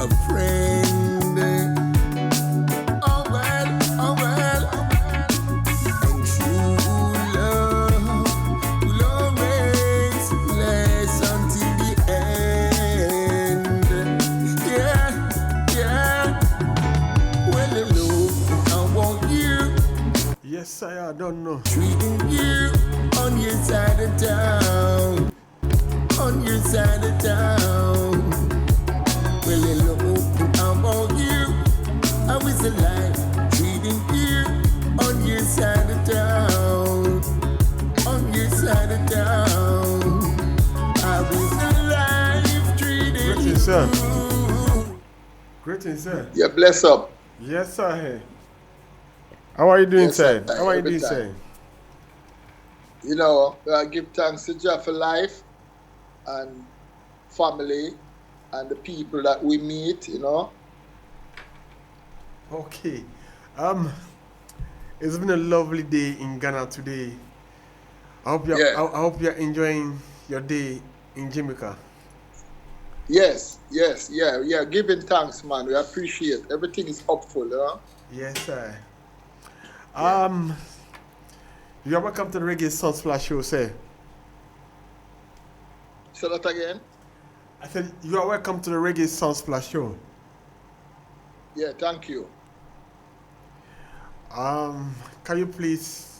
a friend. Oh well, oh well. And true love will always last until the end. Yeah, yeah. Well, hello, I want you. Yes, I don't know. Treating you on your side of town. On your side of town. Well, hello, I want you. I was alive, treating you on your side of town. On your side of town. I was alive, treating Greetings, you. sir. Greetings, sir. Yeah, bless up. Yes, sir. How are you doing, Yes, sir? sir. How are you Every doing, time. sir? You know, I give thanks to Jah for life and family and the people that we meet, you know. Okay. It's been a lovely day in Ghana today. I hope you're Yeah. I hope you're enjoying your day in Jamaica. Yes, yeah. Giving thanks, man. We appreciate. Everything is hopeful, you know. Yes, sir. Yeah. You are welcome to the Reggae Sunsplash show, sir. Say that again. I said you are welcome to the Reggae Sunsplash show. Yeah, thank you. Can you please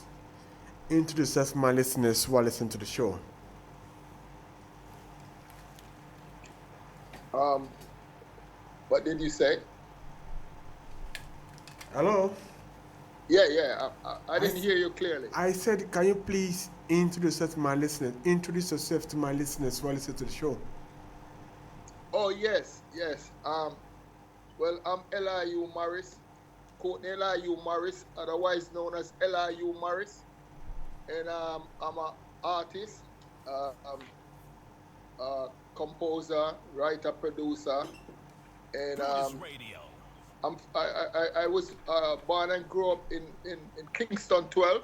introduce my listeners who are listening to the show? What did you say? Hello? Yeah. I didn't hear you clearly. I said, can you please introduce yourself to my listeners? Introduce yourself to my listeners who are listening to the show. Oh yes. Well, I'm Elihu Morris, Courtney Elihu Morris, otherwise known as Elihu Morris, and I'm an artist, composer, writer, producer, and I was born and grew up in Kingston 12,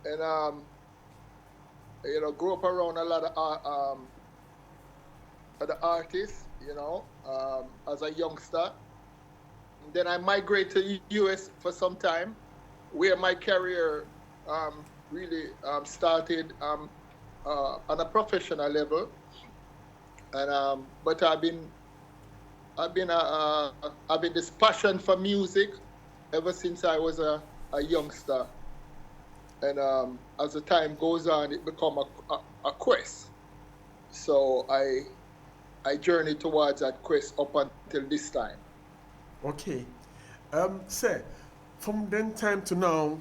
and grew up around a lot of other artists, as a youngster. And then I migrated to the US for some time, where my career really started on a professional level. And but I've been having this passion for music ever since I was a youngster. And as the time goes on, it become a quest. So I journey towards that quest up until this time. Okay. Sir, from then time to now,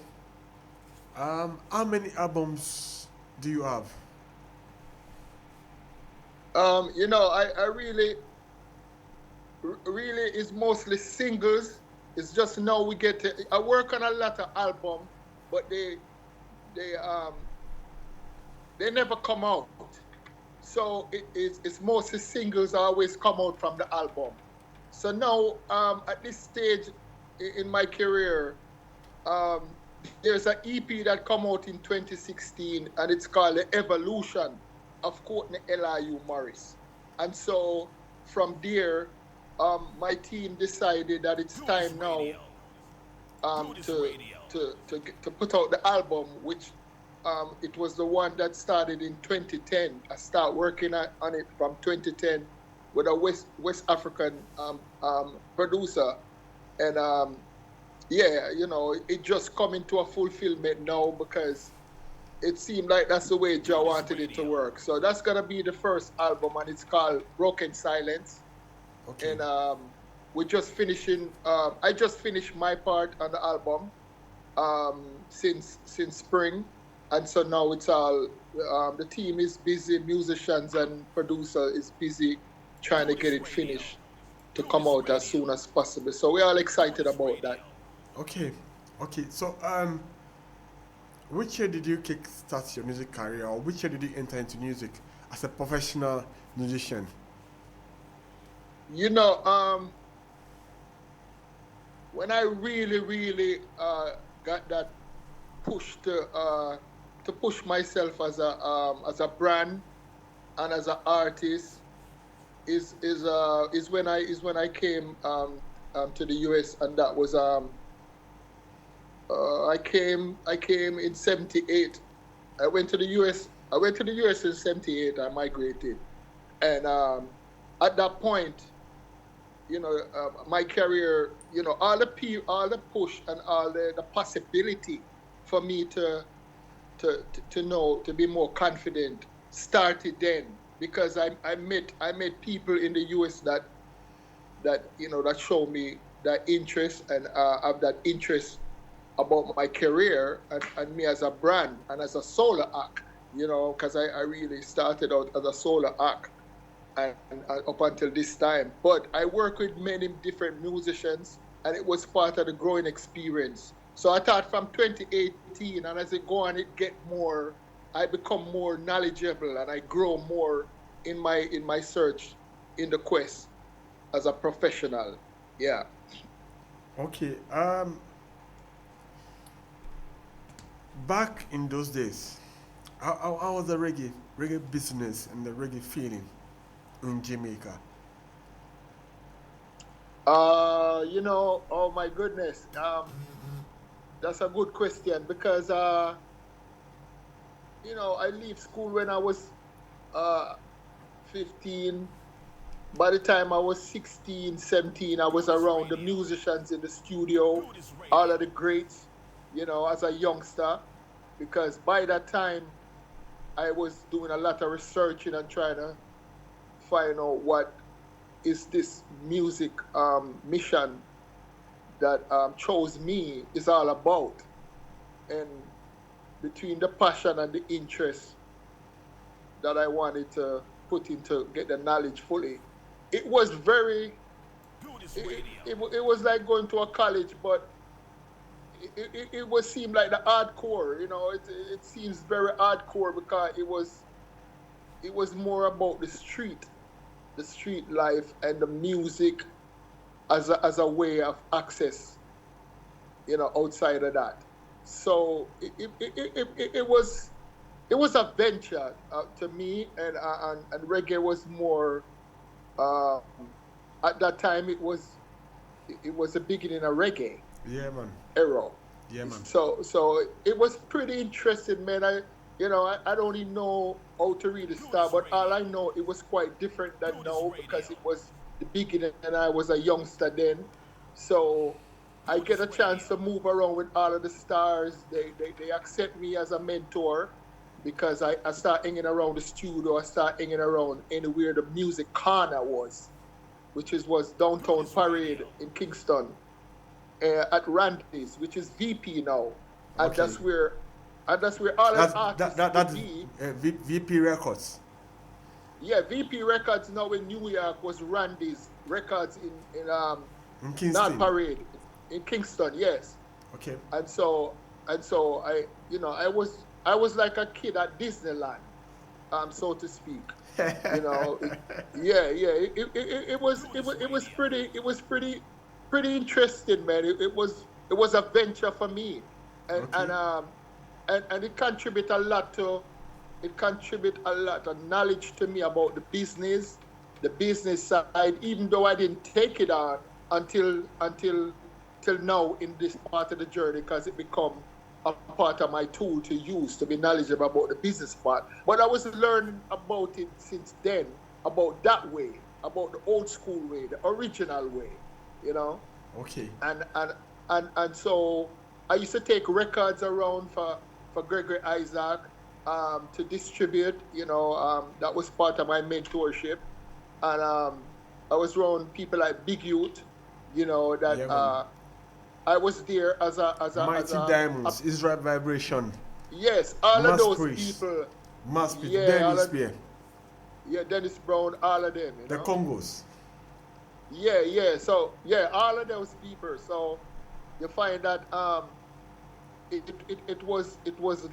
how many albums do you have? I really is mostly singles. It's just now I work on a lot of albums, but they never come out. So it's mostly singles that always come out from the album. So now, at this stage in my career, there's an EP that come out in 2016, and it's called The Evolution of Courtney Elihu Morris. And so from there, my team decided that it's time now to put out the album, which it was the one that started in 2010. I started working on it from 2010 with a West African producer, and it just come into a fulfillment now because it seemed like that's the way Jah wanted it to work. So that's gonna be the first album, and it's called Broken Silence. Okay. And we're just finishing. I just finished my part on the album since spring, and so now it's all. The team is busy, musicians and producer is busy trying to get it finished to come out as soon as possible. So we're all excited about that. Okay. So, which year did you kickstart your music career, or which year did you enter into music as a professional musician? When I really got that push to push myself as a brand and as an artist, is when I came to the US, and that was I came in '78. I went to the US. I went to the US in '78. I migrated, and at that point, my career, all the push and all the possibility for me to know, to be more confident started then, because I met people in the US that show me that interest, and have that interest about my career, and me as a brand and as a solo act, because I really started out as a solo act, and up until this time. But I work with many different musicians, and it was part of the growing experience. So I thought from 2018, and as it go on, I become more knowledgeable, and I grow more in my search, in the quest as a professional. Yeah. Okay. Back in those days, how was the reggae business and the reggae feeling in Jamaica? Oh my goodness. That's a good question, because I leave school when I was 15. By the time I was 16, 17, I was around the musicians in the studio, all of the greats, as a youngster, because by that time I was doing a lot of researching and trying to find out what is this music mission that chose me is all about. And between the passion and the interest that I wanted to put into get the knowledge fully, it was very, it was like going to a college, but it was seemed like the hardcore, it seems very hardcore, because it was more about the street life, and the music as a way of access, outside of that. So it was a venture to me, and reggae was more. At that time, it was the beginning of reggae. Yeah, man. Era. Yeah, man. So it was pretty interesting, man. I don't even know how to really start, but all I know, it was quite different than now, because it was the beginning and I was a youngster then. So I get a chance to move around with all of the stars. They accept me as a mentor, because I start hanging around the studio. I start hanging around anywhere the music corner was, which was downtown Parade in Kingston, at Randy's, which is VP now, and Okay. that's where all the artists That's be. VP Records. Yeah, VP Records now in New York was Randy's Records in In Kingston. North Parade in Kingston. Yes. Okay. And so I was like a kid at Disneyland, so to speak. It was pretty interesting, man. It was a venture for me, and Okay. and it contribute a lot of knowledge to me about the business side, even though I didn't take it on until till now in this part of the journey, because it become a part of my tool to use to be knowledgeable about the business part. But I was learning about it since then, about that way, about the old school way, the original way, Okay. And so I used to take records around for Gregory Isaac to distribute. That was part of my mentorship, and I was around people like Big Youth, that Yeah, man. I was there as a Mighty Diamonds, Israel Vibration, yes, all Mass of those Priest. people. Mass Priest, Yeah, all Dennis of- Spear, Yeah, Dennis Brown, all of them. the Congos. Yeah. So all of those people. So you find that it was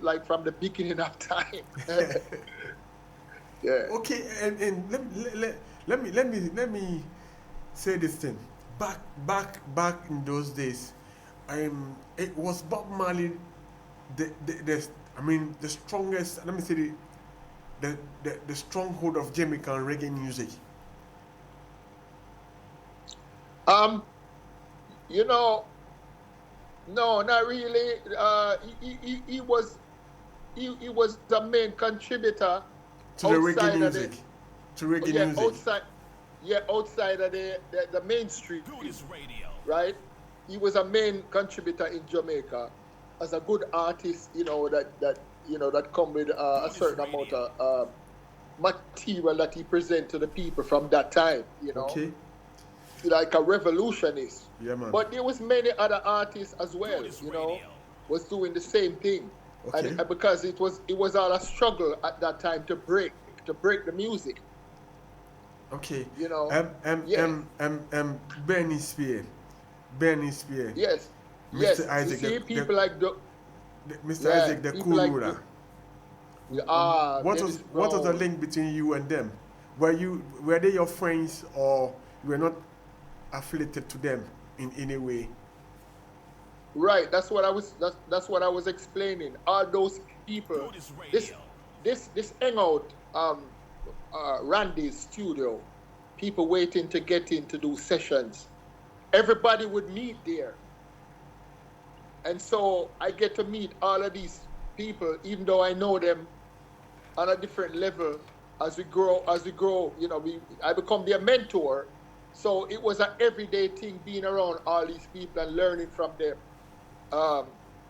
like from the beginning of time. Yeah. Okay, and let me say this thing. Back in those days, it was Bob Marley, the strongest. Let me say the stronghold of Jamaican reggae music. Um, you know, no, not really. He was the main contributor To the reggae outside of the music. To reggae yeah music. outside of the mainstream, right? He was a main contributor in Jamaica as a good artist, that come with a certain amount of material that he present to the people from that time, Okay. like a revolutionist. Yeah, man. But there was many other artists as well, was doing the same thing. Okay. And because it was all a struggle at that time to break the music. Okay. Yeah. Bernie Spear. Bernie Spear. Yes. Mr. Yes. Isaac. You see, people like Mr. Isaac, the cool ruler. What was the link between you and them? Were they your friends, or you were not affiliated to them in any way? Right. That's what I was explaining. All those people. This hangout, Randy's studio, people waiting to get in to do sessions. Everybody would meet there. And so I get to meet all of these people, even though I know them on a different level. As we grow, I become their mentor. So it was an everyday thing being around all these people and learning from them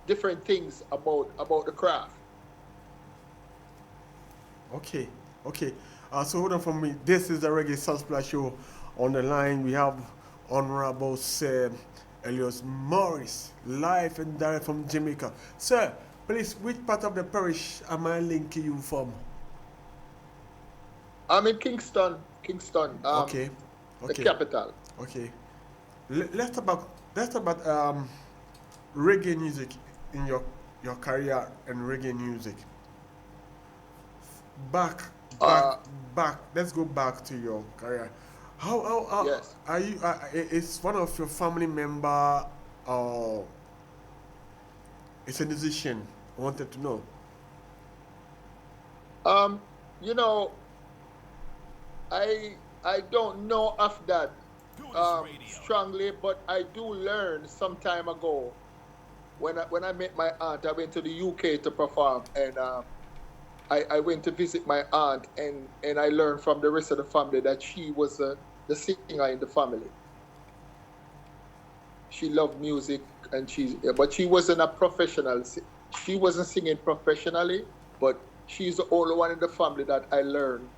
different things about the craft. Okay. So hold on for me. This is the Reggae Sunsplash Show. On the line, we have Honorable Sir Elihu Morris, live and direct from Jamaica. Sir, please, which part of the parish am I linking you from? I'm in Kingston. Okay. The capital. Okay. Let's talk about reggae music in your career and reggae music. Back. Let's go back to your career. How Yes. are you? Is one of your family member or is a musician? I wanted to know. I don't know of that strongly, but I do learn some time ago. When I met my aunt, I went to the UK to perform, and I went to visit my aunt, and I learned from the rest of the family that she was the singer in the family. She loved music, but she wasn't a professional. She wasn't singing professionally, but she's the only one in the family that I learned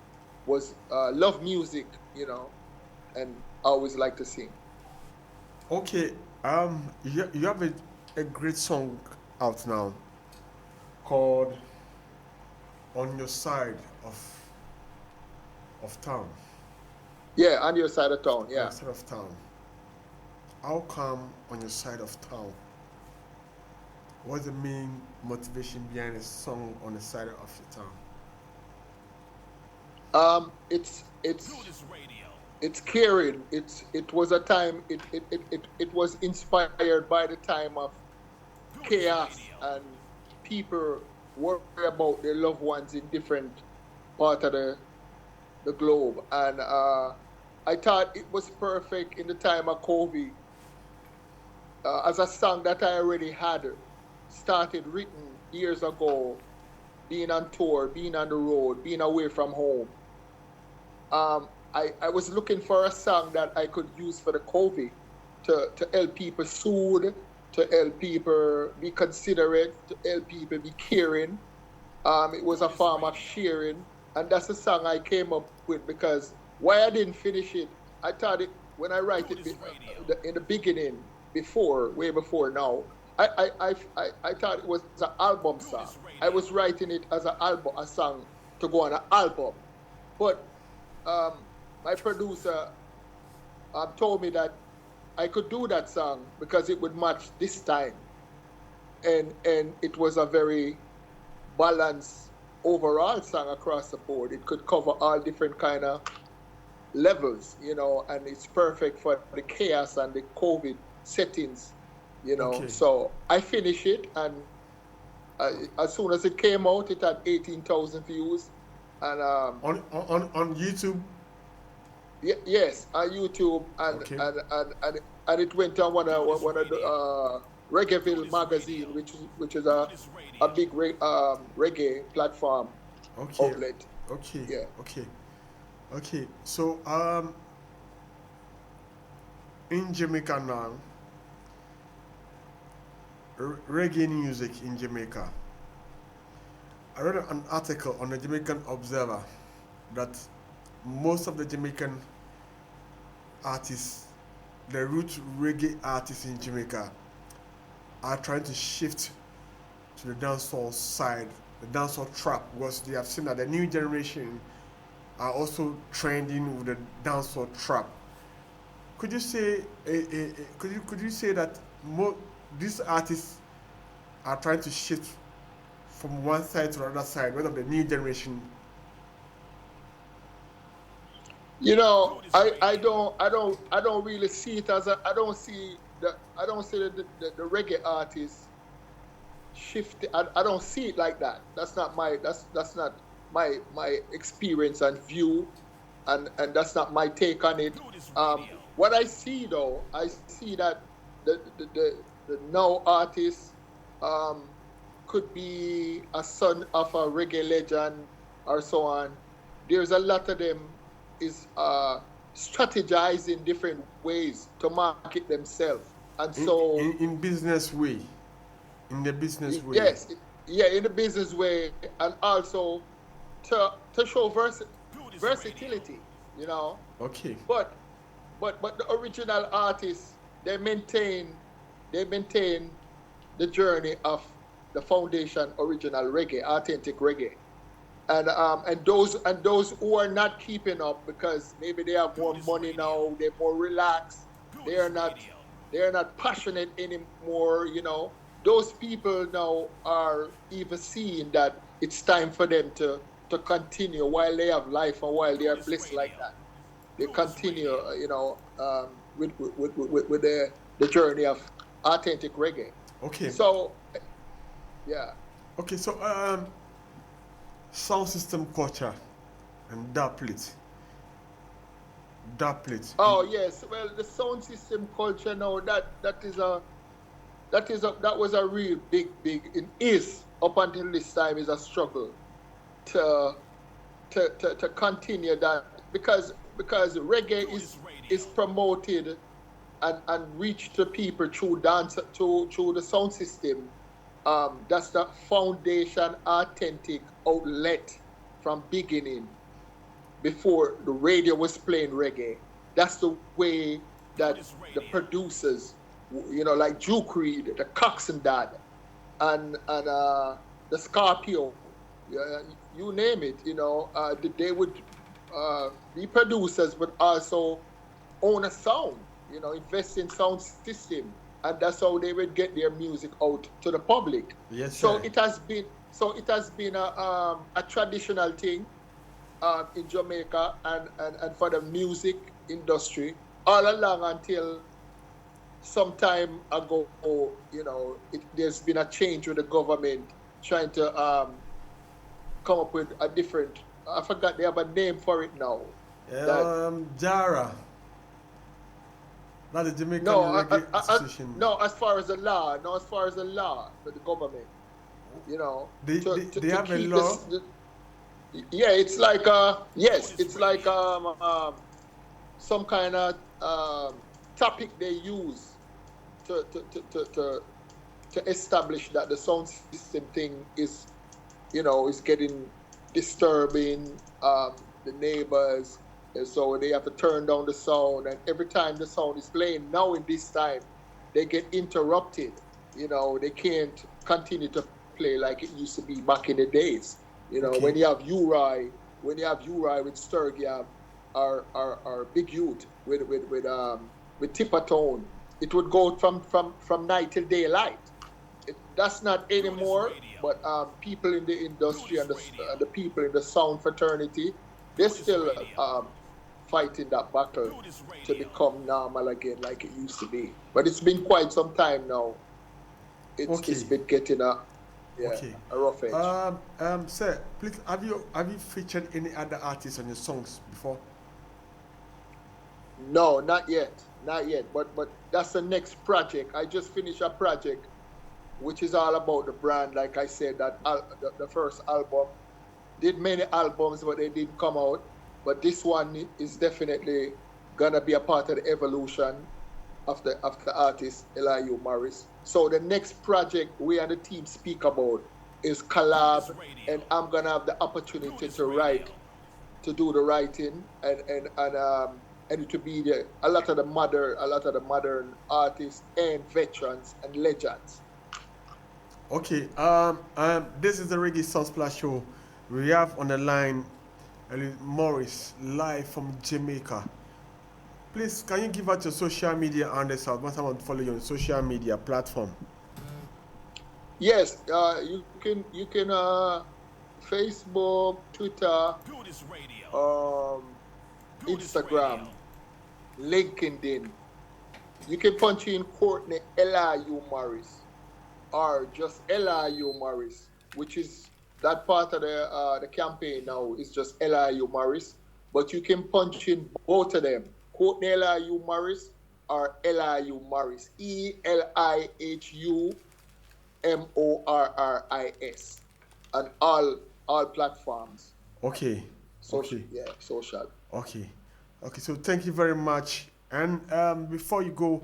was love music, and I always like to sing. Okay. You have a great song out now called "On Your Side of Town." Yeah, on your side of town. On Yeah. your side of town. How come on your side of town? What's the main motivation behind a song on the side of your town? It's caring. It was a time. It was inspired by the time of chaos and people worry about their loved ones in different part of the globe, and I thought it was perfect in the time of COVID as a song that I already had started written years ago, being on tour, being on the road, being away from home. I was looking for a song that I could use for the COVID to help people soothe, to help people be considerate, to help people be caring. It was a form of sharing, and that's the song I came up with because why I didn't finish it, I thought it when I write it in the beginning, way before now. I thought it was an album song. I was writing it as a song to go on an album, but my producer told me that I could do that song because it would match this time, and it was a very balanced overall song across the board. It could cover all different kind of levels, and it's perfect for the chaos and the COVID settings, Okay. So I finished it, and as soon as it came out, it had 18,000 views, and On YouTube? Yes, on YouTube, Okay. and it went on one of the Reggaeville magazine, which is a big reggae platform Okay. outlet. Okay. Yeah. Okay. Okay. So in Jamaica now, reggae music in Jamaica. I read an article on the Jamaican Observer that most of the Jamaican artists, the root reggae artists in Jamaica, are trying to shift to the dancehall side, the dancehall trap, because they have seen that the new generation are also trending with the dancehall trap. Could you say, could you say that these artists are trying to shift from one side to the other side, whether the new generation? I don't really see it as I don't see the reggae artists shift. I don't see it like that. That's not my experience and view, and that's not my take on it. What I see though, I see that the now artists um, could be a son of a reggae legend or so on. There's a lot of them is strategizing different ways to market themselves, and In, so in business way, in the business way. yes, yeah, in the business way, and also to show versatility, you know. Okay. But but the original artists, they maintain the journey of the foundation original reggae, authentic reggae. And those who are not keeping up because maybe they have more money now, they're more relaxed, they are not they are not passionate anymore, those people now are even seeing that it's time for them to continue while they have life and while they are blessed like that. They continue, with the journey of authentic reggae. Okay. So yeah. Okay. So sound system culture and dubplate. Oh yes, well the sound system culture now that was a real big it is up until this time is a struggle to to continue that because reggae is promoted and reached to people through dance through the sound system. That's the foundation authentic outlet from beginning before the radio was playing reggae. That's the way that the producers, like Duke Reed, the Coxsone Dad, and the Scorpio, you name it, they would be producers, but also own a sound, invest in sound system, and that's how they would get their music out to the public. Yes, So sir. it has been a traditional thing in Jamaica and for the music industry all along until some time ago. There's been a change with the government trying to come up with a different. I forgot they have a name for it now. That Jara. Not the Jamaican no, Reggae Association. no, as far as the law, for the government, They, to, they, to, they to have a keep law. yeah, it's like yes, it's like some kind of topic they use to to, to, to to to establish that the sound system thing is getting disturbing the neighbors, and so they have to turn down the sound. And every time the sound is playing now in this time, they get interrupted. They can't continue to play like it used to be back in the days. Okay. When you have Uri with Sturgia or Big Youth with Tippertone, it would go from night till daylight. That's not anymore. But people in the industry and the people in the sound fraternity, they're still fighting that battle to become normal again like it used to be. But it's been quite some time now. It's Okay. been getting Okay. a rough edge. Sir, please have you featured any other artists on your songs before? No, not yet. Not yet. But that's the next project. I just finished a project which is all about the brand. Like I said, the first album. Did many albums, but they didn't come out. But this one is definitely gonna be a part of the evolution of the artist Elihu Morris. So the next project we and the team speak about is collab, and I'm gonna have the opportunity to do the writing, and it to be a lot of the modern artists and veterans and legends. Okay, this is the Reggae Sunsplash show. We have on the line Elihu Morris live from Jamaica. Please, can you give out your social media handles? Once I want to follow you on social media platform. Yes, you can Facebook, Twitter, Instagram, LinkedIn. You can punch in Courtney Elihu Morris or just Elihu Morris, which is that part of the campaign now is just Elihu Morris. But you can punch in both of them, Courtney Elihu Morris or Elihu Morris, ELIHU MORRIS, on all platforms. Okay. Social, okay. Yeah, social. Okay. So thank you very much. And before you go,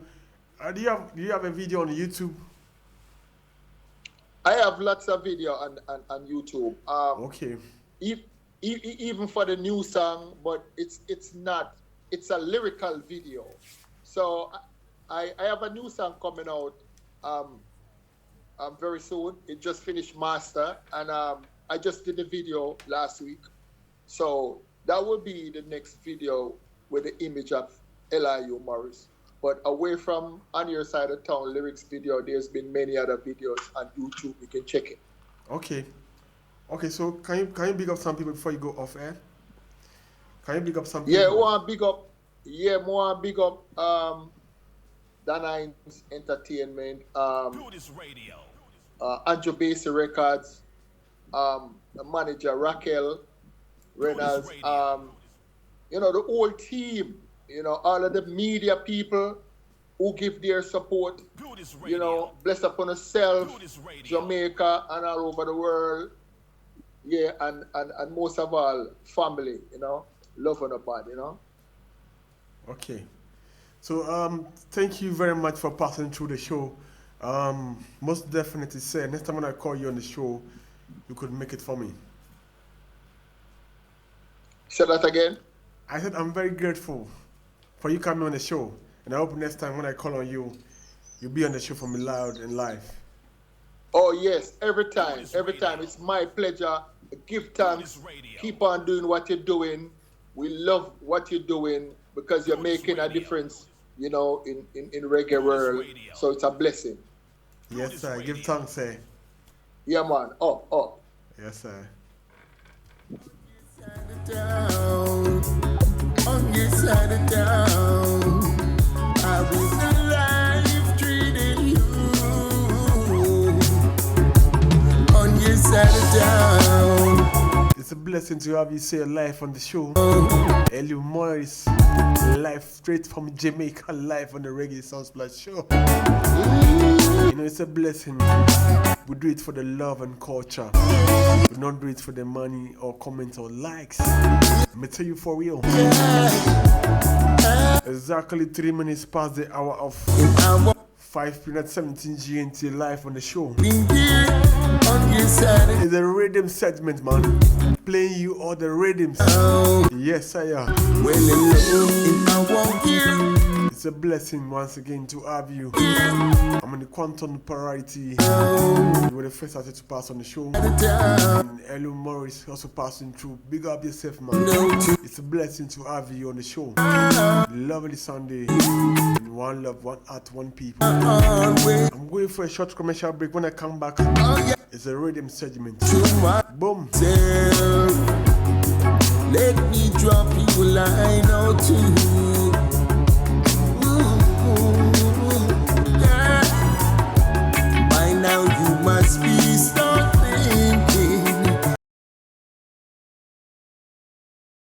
do you have a video on YouTube? I have lots of video on YouTube. Okay. Even for the new song, but it's a lyrical video. So I have a new song coming out very soon. It just finished master, and I just did the video last week. So that will be the next video with the image of Elihu Morris. But away from On Your Side of Town lyrics video, there's been many other videos on YouTube. You can check it. Okay. So can you big up some people before you go off air? Can you big up some people? Yeah, more big up Danines Entertainment, Andrew Basie Records, the manager Raquel Reynolds, the whole team, all of the media people who give their support, bless upon yourself, Jamaica and all over the world, yeah, and most of all, family, love on the bad, Okay. So thank you very much for passing through the show. Most definitely say next time when I call you on the show, you could make it for me. Say that again. I said I'm very grateful for you coming on the show, and I hope next time when I call on you, you'll be on the show for me loud and live. Oh yes, every time. It's my pleasure. Give thanks. Keep on doing what you're doing. We love what you're doing because you're making a difference, in reggae world. So it's a blessing. Yes, sir. Give thanks, sir. Yeah, man. Oh. Yes, sir. On your side of town, I was alive treating you. On your side of town, it's a blessing to have you say live on the show. Elihu Morris, live straight from Jamaica, live on the Reggae Sunsplash show. It's a blessing. We do it for the love and culture. We don't do it for the money or comments or likes. Let me tell you for real. Exactly 3 minutes past the hour of 5 p.m. 17 GNT live on the show. It's a rhythm segment, man. Playing you all the rhythms. Yes, I am. It's a blessing once again to have you. I'm in the quantum priority. You were the first artist to pass on the show. And Elihu Morris also passing through. Big up yourself, man. It's a blessing to have you on the show. Lovely Sunday. And one love, one heart, one people. I'm going for a short commercial break. When I come back, it's a rhythm segment. Boom. Let me drop you a line or two.